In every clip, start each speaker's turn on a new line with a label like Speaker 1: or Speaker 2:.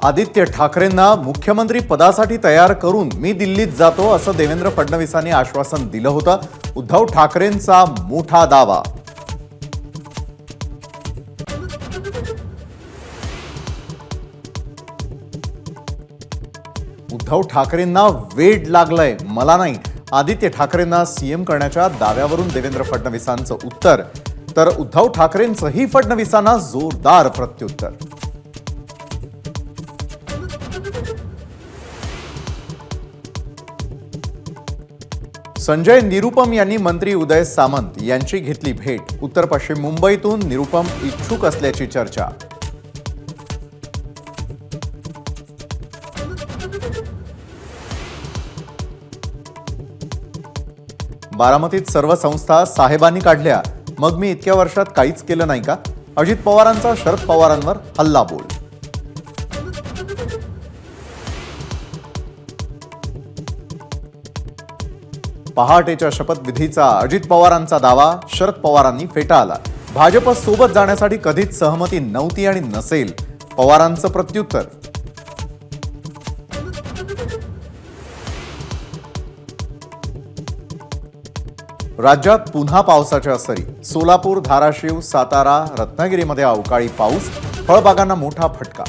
Speaker 1: आदित्य ठाकरेंना मुख्यमंत्री पदासाठी तयार करून मी दिल्लीत जातो असं देवेंद्र फडणवीसांनी आश्वासन दिलं होतं। उद्धव ठाकरेंचा मोठा दावा। उद्धव ठाकरेंना वेड लागलंय, मला नाही। आदित्य ठाकरेंना सीएम करण्याच्या दाव्यावरून देवेंद्र फडणवीसांचं उत्तर, तर उद्धव ठाकरेंचंही फडणवीसांना जोरदार प्रत्युत्तर। संजय निरुपम यांनी मंत्री उदय सामंत यांची घेतली भेट। उत्तर पश्चिम मुंबईतून निरुपम इच्छुक असल्याची चर्चा। बारामतीत सर्व संस्था साहेबांनी काढल्या, मग मी इतक्या वर्षात काहीच केलं नाही का? अजित पवारांचा शरद पवारांवर हल्लाबोल। पहाटेच्या शपथविधीचा अजित पवारांचा दावा, शरद पवारांनी फेटाळला। भाजप सोबत जाण्यासाठी कधीच सहमती नव्हती आणि नसेल, पवारांचं प्रत्युत्तर। राज्यात पुन्हा पावसाच्या सरी। सोलापूर, धाराशिव, सातारा, रत्नागिरीमध्ये अवकाळी पाऊस, फळबागांना मोठा फटका।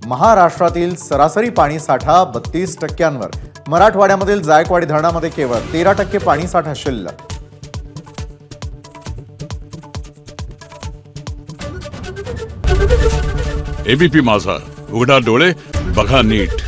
Speaker 1: महाराष्ट्रातील सरासरी पाणीसाठा 32%, मराठवाड्यामधील जायकवाडी धरणामध्ये केवळ 13% पाणीसाठा शिल्लक।
Speaker 2: एबीपी माझा, उघडा डोळे बघा नीट।